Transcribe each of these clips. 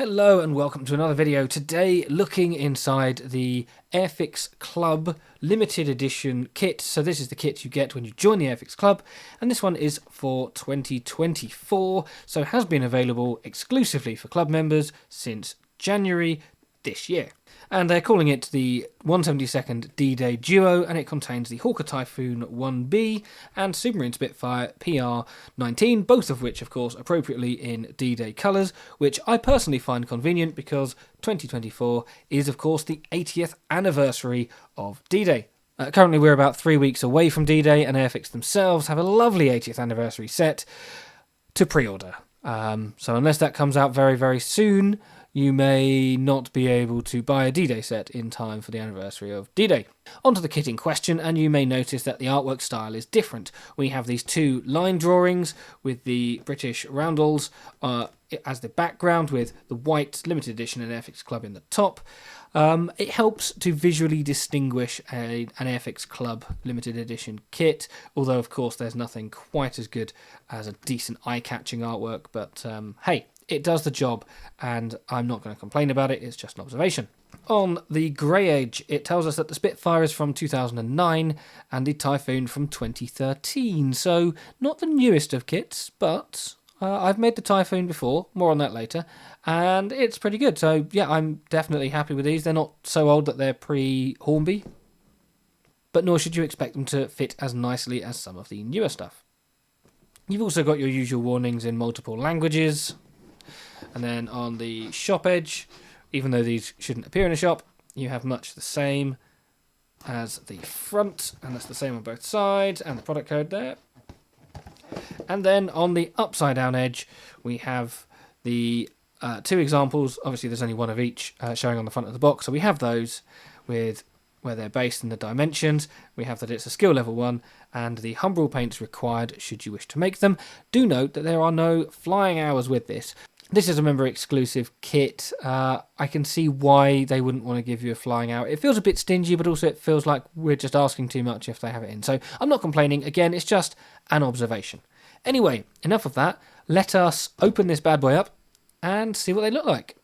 Hello and welcome to another video. Today looking inside the Airfix Club limited edition kit. So this is the kit you get when you join the Airfix Club, and this one is for 2024, so has been available exclusively for club members since January this year. And they're calling it the 172nd D-Day Duo, and it contains the Hawker Typhoon 1B and Submarine Spitfire PR.19, both of which, of course, appropriately in D-Day colours, which I personally find convenient because 2024 is, of course, the 80th anniversary of D-Day. Currently, we're about 3 weeks away from D-Day, and Airfix themselves have a lovely 80th anniversary set to pre-order. So unless that comes out very, very soon, you may not be able to buy a D-Day set in time for the anniversary of D-Day. Onto the kit in question, and you may notice that the artwork style is different. We have these two line drawings with the British roundels as the background, with the white limited edition and Airfix Club in the top. It helps to visually distinguish an Airfix Club limited edition kit, although of course there's nothing quite as good as a decent eye-catching artwork, but hey, it does the job, and I'm not going to complain about it, it's just an observation. On the grey edge, it tells us that the Spitfire is from 2009 and the Typhoon from 2013, so not the newest of kits, but I've made the Typhoon before, more on that later, and it's pretty good. So yeah, I'm definitely happy with these. They're not so old that they're pre-Hornby, but nor should you expect them to fit as nicely as some of the newer stuff. You've also got your usual warnings in multiple languages. And then on the shop edge, even though these shouldn't appear in a shop, you have much the same as the front, and that's the same on both sides, and the product code there. And then on the upside down edge, we have the two examples. Obviously there's only one of each showing on the front of the box, so we have those with where they're based and the dimensions. We have that it's a skill level 1, and the Humbrol paints required should you wish to make them. Do note that there are no flying hours with this. This is a member exclusive kit. I can see why they wouldn't want to give you a flying hour. It feels a bit stingy, but also it feels like we're just asking too much if they have it in. So I'm not complaining. Again, it's just an observation. Anyway, enough of that. Let us open this bad boy up and see what they look like.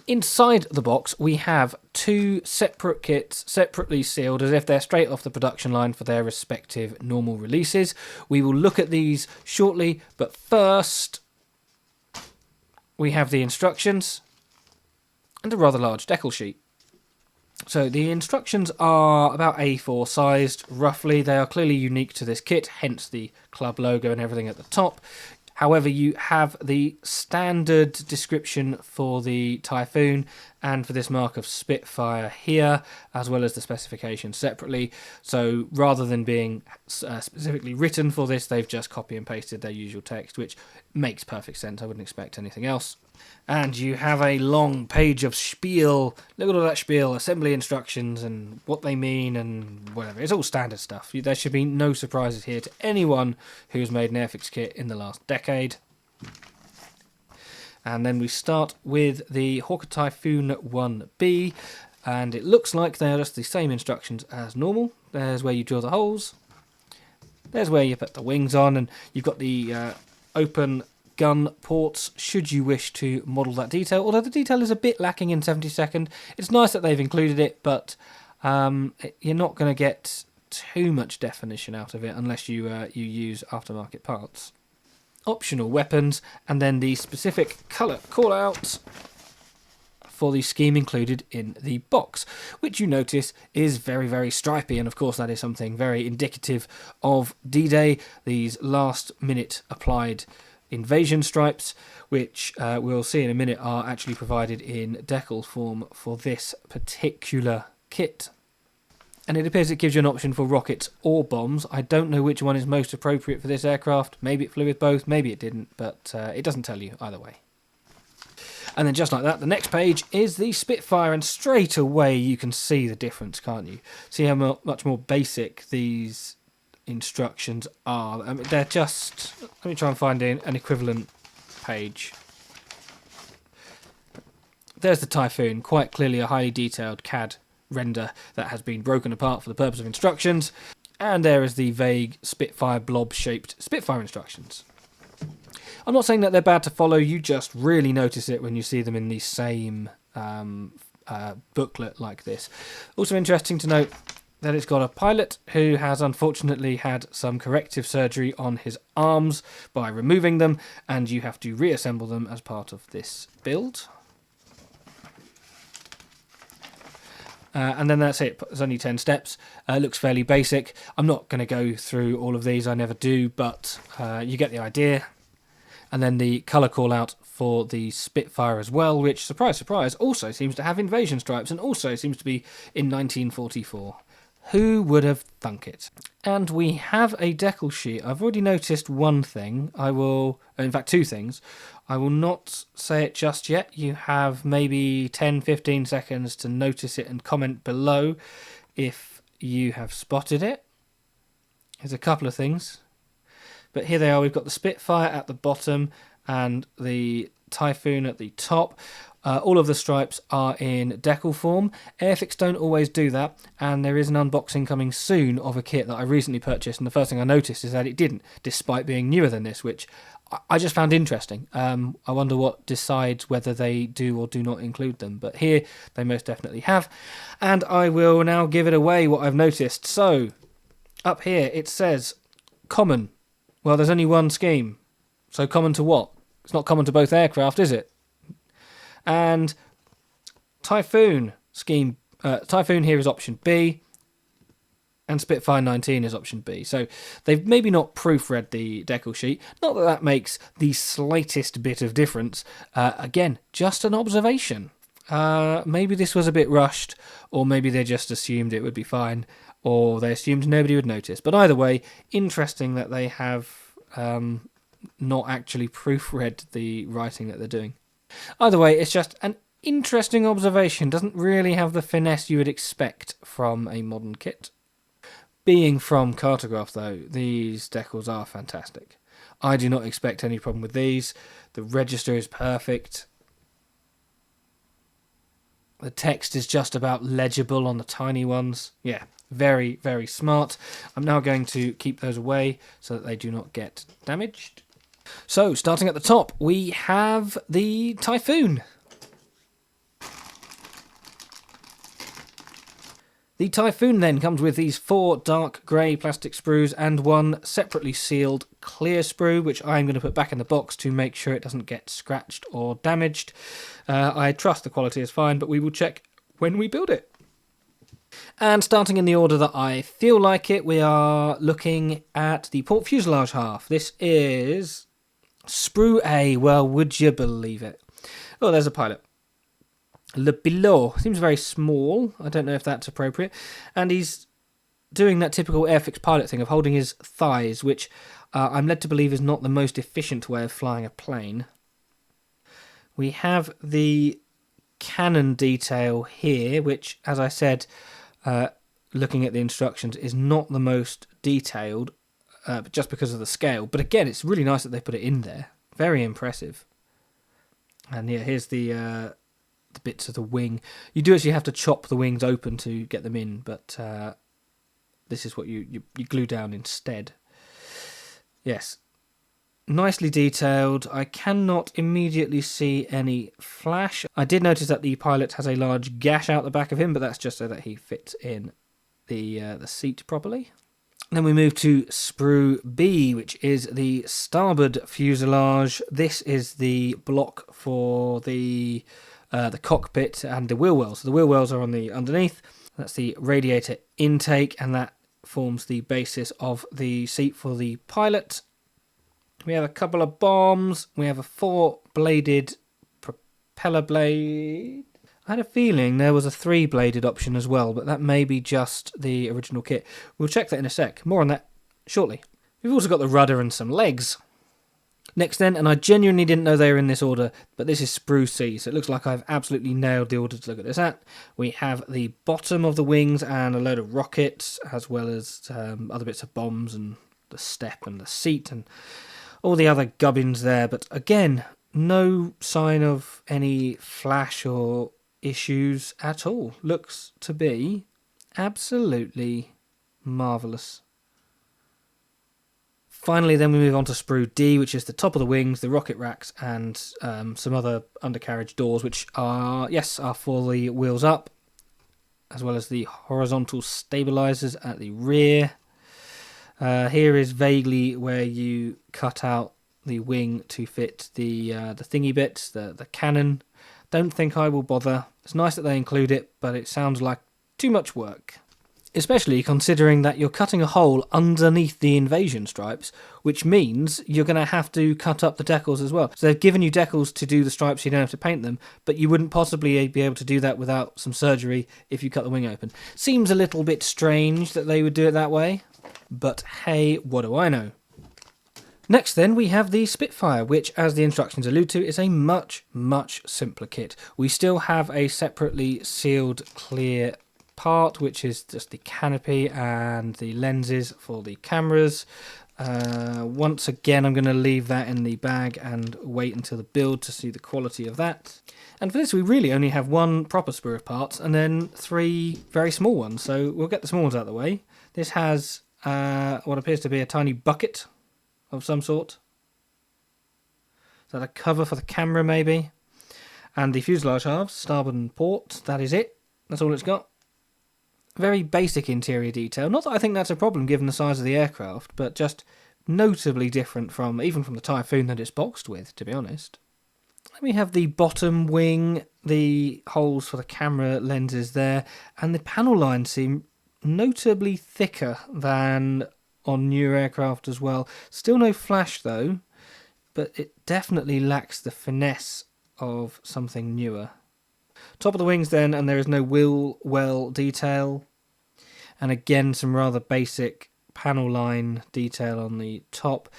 Inside the box, we have two separate kits, separately sealed, as if they're straight off the production line for their respective normal releases. We will look at these shortly, but first we have the instructions and a rather large decal sheet. So the instructions are about A4 sized, roughly. They are clearly unique to this kit, hence the club logo and everything at the top. However, you have the standard description for the Typhoon and for this mark of Spitfire here, as well as the specifications separately. So rather than being specifically written for this, they've just copy and pasted their usual text, which makes perfect sense. I wouldn't expect anything else. And you have a long page of spiel. Look at all that spiel, assembly instructions and what they mean and whatever. It's all standard stuff. There should be no surprises here to anyone who's made an Airfix kit in the last decade. And then we start with the Hawker Typhoon 1B, and it looks like they're just the same instructions as normal. There's where you drill the holes. There's where you put the wings on, and you've got the open gun ports should you wish to model that detail, although the detail is a bit lacking in 72nd. It's nice that they've included it, but you're not going to get too much definition out of it unless you use aftermarket parts. Optional weapons, and then the specific colour call-out for the scheme included in the box, which you notice is very, very stripy, and of course that is something very indicative of D-Day. These last-minute applied invasion stripes, which we'll see in a minute, are actually provided in decal form for this particular kit. And it appears it gives you an option for rockets or bombs. I don't know which one is most appropriate for this aircraft. Maybe it flew with both, maybe it didn't, but it doesn't tell you either way. And then just like that, the next page is the Spitfire, and straight away you can see the difference, can't you? See how much more basic these instructions are. I mean, they're just... Let me try and find an equivalent page. There's the Typhoon, quite clearly a highly detailed CAD render that has been broken apart for the purpose of instructions. And there is the vague Spitfire blob-shaped Spitfire instructions. I'm not saying that they're bad to follow, you just really notice it when you see them in the same booklet like this. Also interesting to note that it's got a pilot who has unfortunately had some corrective surgery on his arms by removing them, and you have to reassemble them as part of this build. And then that's it. There's only 10 steps. Looks fairly basic. I'm not going to go through all of these, I never do, but you get the idea. And then the colour call out for the Spitfire as well, which, surprise, surprise, also seems to have invasion stripes and also seems to be in 1944. Who would have thunk it? And we have a decal sheet. I've already noticed one thing. In fact, two things. I will not say it just yet. You have maybe 10-15 seconds to notice it and comment below if you have spotted it. There's a couple of things. But here they are. We've got the Spitfire at the bottom and the Typhoon at the top. All of the stripes are in decal form. Airfix don't always do that, and there is an unboxing coming soon of a kit that I recently purchased, and the first thing I noticed is that it didn't, despite being newer than this, which I just found interesting. I wonder what decides whether they do or do not include them, but here they most definitely have. And I will now give it away what I've noticed. So, up here it says common. Well, there's only one scheme. So common to what? It's not common to both aircraft, is it? And Typhoon scheme. Typhoon here is option B, and Spitfire 19 is option B. So they've maybe not proofread the decal sheet. Not that that makes the slightest bit of difference. Again, just an observation. Maybe this was a bit rushed, or maybe they just assumed it would be fine, or they assumed nobody would notice. But either way, interesting that they have not actually proofread the writing that they're doing. Either way, it's just an interesting observation. Doesn't really have the finesse you would expect from a modern kit. Being from Cartograph, though, these decals are fantastic. I do not expect any problem with these. The register is perfect. The text is just about legible on the tiny ones. Yeah, very, very smart. I'm now going to keep those away so that they do not get damaged. So, starting at the top, we have the Typhoon. The Typhoon then comes with these 4 dark grey plastic sprues and 1 separately sealed clear sprue, which I'm going to put back in the box to make sure it doesn't get scratched or damaged. I trust the quality is fine, but we will check when we build it. And starting in the order that I feel like it, we are looking at the port fuselage half. This is sprue A. Well, would you believe it? Oh, there's a pilot. Le below seems very small. I don't know if that's appropriate. And he's doing that typical Airfix pilot thing of holding his thighs, which I'm led to believe is not the most efficient way of flying a plane. We have the cannon detail here, which, as I said, looking at the instructions, is not the most detailed, just because of the scale. But again, it's really nice that they put it in there. Very impressive. And yeah, here's the bits of the wing. You do actually have to chop the wings open to get them in, but this is what you glue down instead. Yes. Nicely detailed. I cannot immediately see any flash. I did notice that the pilot has a large gash out the back of him, but that's just so that he fits in the seat properly. Then we move to sprue B, which is the starboard fuselage. This is the block for the cockpit and the wheel wells. So the wheel wells are on the underneath. That's the radiator intake, and that forms the basis of the seat for the pilot. We have a couple of bombs. We have a 4-bladed propeller blade. I had a feeling there was a 3-bladed option as well, but that may be just the original kit. We'll check that in a sec. More on that shortly. We've also got the rudder and some legs. Next then, and I genuinely didn't know they were in this order, but this is sprue C, so it looks like I've absolutely nailed the order to look at this at. We have the bottom of the wings and a load of rockets, as well as other bits of bombs and the step and the seat and all the other gubbins there, but again, no sign of any flash or issues at all. Looks to be absolutely marvellous. Finally, then we move on to sprue D, which is the top of the wings, the rocket racks, and some other undercarriage doors, which are for the wheels up, as well as the horizontal stabilizers at the rear. Here is vaguely where you cut out the wing to fit the thingy bits, the cannon. Don't think I will bother. It's nice that they include it, but it sounds like too much work. Especially considering that you're cutting a hole underneath the invasion stripes, which means you're going to have to cut up the decals as well. So they've given you decals to do the stripes, so you don't have to paint them, but you wouldn't possibly be able to do that without some surgery if you cut the wing open. Seems a little bit strange that they would do it that way, but hey, what do I know? Next then, we have the Spitfire, which, as the instructions allude to, is a much, much simpler kit. We still have a separately sealed clear part, which is just the canopy and the lenses for the cameras. Once again, I'm going to leave that in the bag and wait until the build to see the quality of that. And for this, we really only have one proper sprue of parts and then 3 very small ones, so we'll get the small ones out of the way. This has what appears to be a tiny bucket of some sort. Is that a cover for the camera, maybe? And the fuselage halves, starboard and port, that is it. That's all it's got. Very basic interior detail. Not that I think that's a problem given the size of the aircraft, but just notably different from even from the Typhoon that it's boxed with, to be honest. Then we have the bottom wing, the holes for the camera lenses there, and the panel lines seem notably thicker than on newer aircraft as well. Still no flash though, but it definitely lacks the finesse of something newer. Top of the wings then, and there is no wheel well detail. And again, some rather basic panel line detail on the top.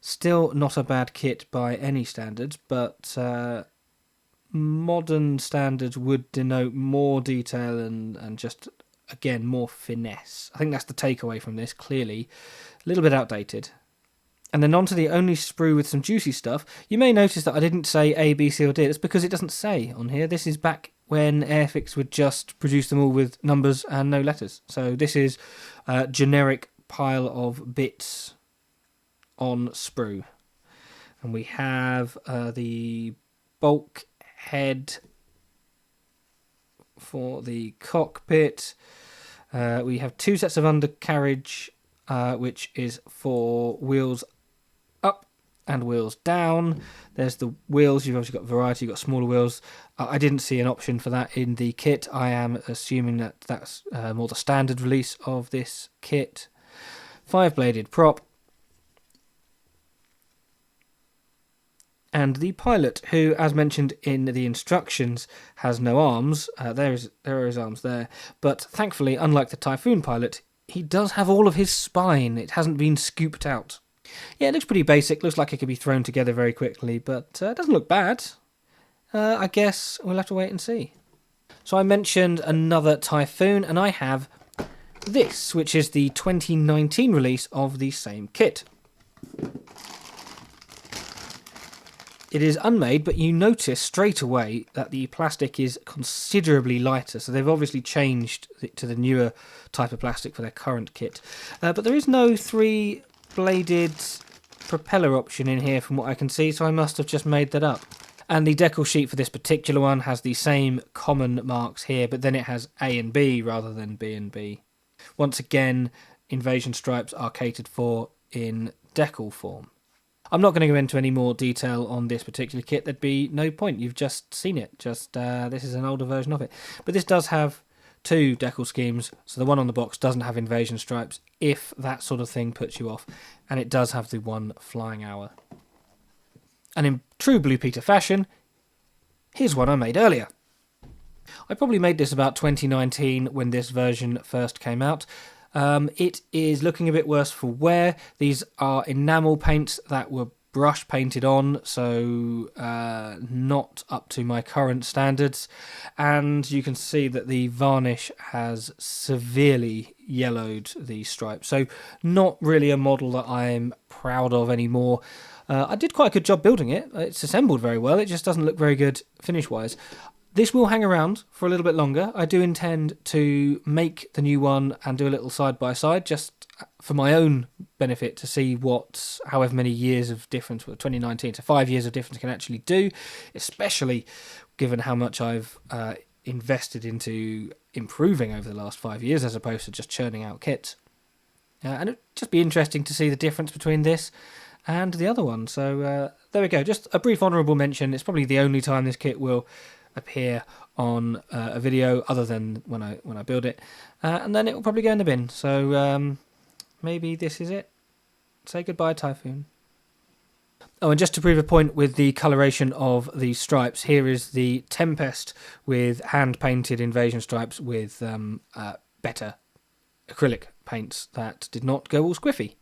Still not a bad kit by any standards, but modern standards would denote more detail and just, again, more finesse. I think that's the takeaway from this, clearly. A little bit outdated. And then on to the only sprue with some juicy stuff. You may notice that I didn't say A, B, C or D. It's because it doesn't say on here. This is back when Airfix would just produce them all with numbers and no letters. So this is a generic pile of bits on sprue. And we have the bulkhead for the cockpit. We have 2 sets of undercarriage, which is for wheels up and wheels down. There's the wheels. You've obviously got variety. You've got smaller wheels. I didn't see an option for that in the kit. I am assuming that that's more the standard release of this kit. 5-bladed prop. And the pilot, who, as mentioned in the instructions, has no arms. There are his arms there. But thankfully, unlike the Typhoon pilot, he does have all of his spine. It hasn't been scooped out. Yeah, it looks pretty basic. Looks like it could be thrown together very quickly, but it doesn't look bad. I guess we'll have to wait and see. So I mentioned another Typhoon, and I have this, which is the 2019 release of the same kit. It is unmade, but you notice straight away that the plastic is considerably lighter. So they've obviously changed it to the newer type of plastic for their current kit. But there is no 3-bladed propeller option in here from what I can see, so I must have just made that up. And the decal sheet for this particular one has the same common marks here, but then it has A and B rather than B and B. Once again, invasion stripes are catered for in decal form. I'm not going to go into any more detail on this particular kit. There'd be no point. You've just seen it. This is an older version of it. But this does have 2 decal schemes. So the one on the box doesn't have invasion stripes, if that sort of thing puts you off. And it does have the 1 flying hour. And in true Blue Peter fashion, here's one I made earlier. I probably made this about 2019 when this version first came out. It is looking a bit worse for wear. These are enamel paints that were brush painted on, so not up to my current standards. And you can see that the varnish has severely yellowed the stripes. So not really a model that I'm proud of anymore. I did quite a good job building it. It's assembled very well. It just doesn't look very good finish-wise. This will hang around for a little bit longer. I do intend to make the new one and do a little side-by-side just for my own benefit to see what however many years of difference, 2019 to 5 years of difference can actually do, especially given how much I've invested into improving over the last 5 years as opposed to just churning out kits. And it'd just be interesting to see the difference between this and the other one. So there we go. Just a brief honourable mention. It's probably the only time this kit will appear on a video other than when I build it, and then it will probably go in the bin. So maybe this is it. Say goodbye, Typhoon. Oh, and just to prove a point with the coloration of the stripes, here is the Tempest with hand-painted invasion stripes with better acrylic paints that did not go all squiffy.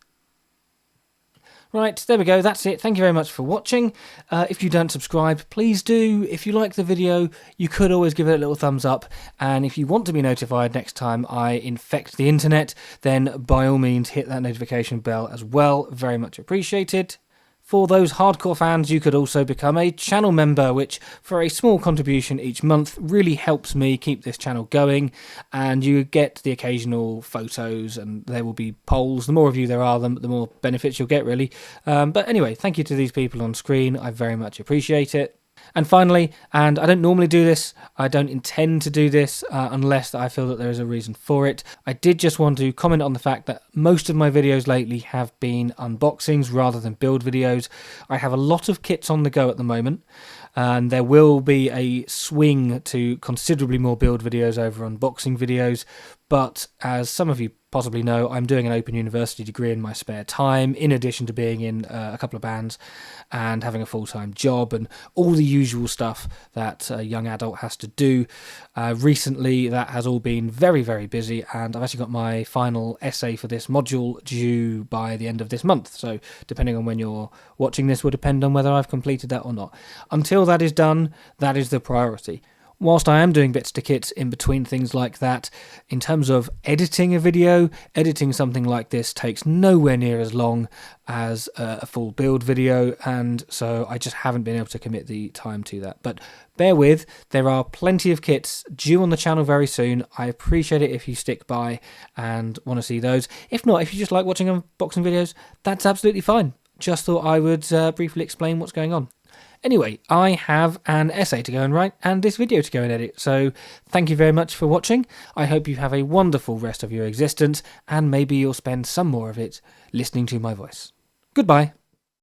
Right, there we go, that's it. Thank you very much for watching. If you don't subscribe, please do. If you like the video, you could always give it a little thumbs up. And if you want to be notified next time I infect the internet, then by all means hit that notification bell as well. Very much appreciated. For those hardcore fans, you could also become a channel member, which for a small contribution each month really helps me keep this channel going, and you get the occasional photos and there will be polls. The more of you there are, the more benefits you'll get, really. But anyway, thank you to these people on screen. I very much appreciate it. And finally, and I don't normally do this, I don't intend to do this unless I feel that there is a reason for it. I did just want to comment on the fact that most of my videos lately have been unboxings rather than build videos. I have a lot of kits on the go at the moment, and there will be a swing to considerably more build videos over unboxing videos. But as some of you possibly know, I'm doing an Open University degree in my spare time, in addition to being in a couple of bands and having a full-time job and all the usual stuff that a young adult has to do. Recently, that has all been very, very busy, and I've actually got my final essay for this module due by the end of this month. So depending on when you're watching this will depend on whether I've completed that or not. Until that is done, that is the priority. Whilst I am doing bits to kits in between things like that, in terms of editing a video, editing something like this takes nowhere near as long as a full build video, and so I just haven't been able to commit the time to that. But bear with, there are plenty of kits due on the channel very soon. I appreciate it if you stick by and want to see those. If not, if you just like watching unboxing videos, that's absolutely fine. Just thought I would briefly explain what's going on. Anyway, I have an essay to go and write and this video to go and edit, so thank you very much for watching. I hope you have a wonderful rest of your existence, and maybe you'll spend some more of it listening to my voice. Goodbye.